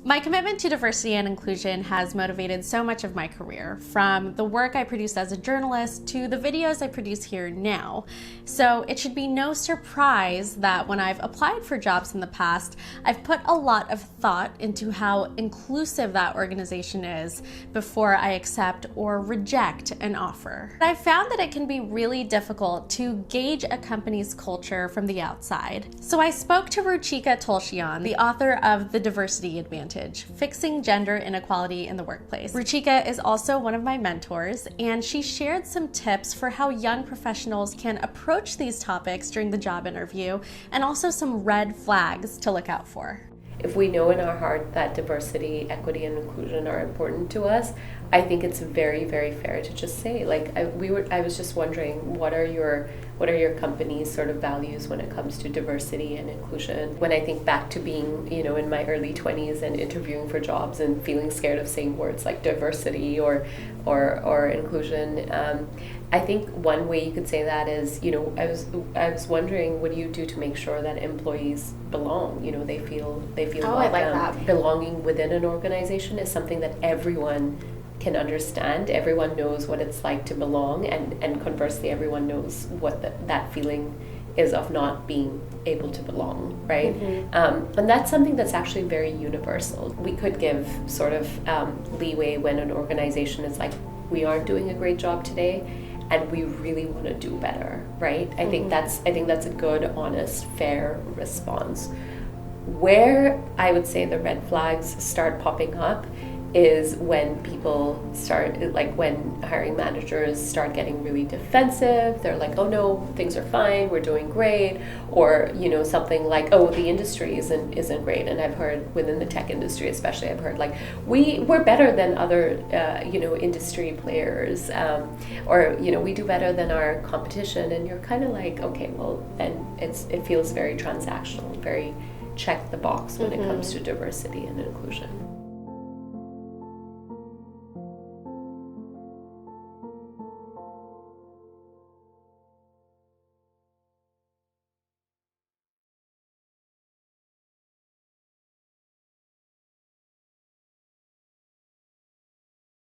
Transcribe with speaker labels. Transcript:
Speaker 1: My commitment to diversity and inclusion has motivated so much of my career, from the work I produced as a journalist to the videos I produce here now. So it should be no surprise that when I've applied for jobs in the past, I've put a lot of thought into how inclusive that organization is before I accept or reject an offer. I've found that it can be really difficult to gauge a company's culture from the outside. So I spoke to Ruchika Tulshyan, the author of The Diversity Advantage: Fixing Gender Inequality in the Workplace. Ruchika is also one of my mentors, and she shared some tips for how young professionals can approach these topics during the job interview, and also some red flags to look out for.
Speaker 2: If we know in our heart that diversity, equity, and inclusion are important to us, I think it's very, very fair to just say, like, I was just wondering, what are your company's sort of values when it comes to diversity and inclusion? When I think back to being, in my early 20s and interviewing for jobs and feeling scared of saying words like diversity or inclusion, I think one way you could say that is, I was wondering, what do you do to make sure that employees belong? They feel
Speaker 1: Oh, I like that.
Speaker 2: Belonging within an organization is something that everyone can understand. Everyone knows what it's like to belong, and conversely, everyone knows what that feeling is of not being able to belong, right? Mm-hmm. And that's something that's actually very universal. We could give sort of leeway when an organization is like, we aren't doing a great job today, and we really want to do better, right? I think that's a good, honest, fair response. Where I would say the red flags start popping up is when people start, like when hiring managers start getting really defensive. They're like, oh no, things are fine, we're doing great. Or, something like, oh, the industry isn't great. And I've heard within the tech industry especially, I've heard like, we're better than other, industry players. Or, we do better than our competition. And you're kind of like, okay, well, then it feels very transactional, very check the box when it comes to diversity and inclusion.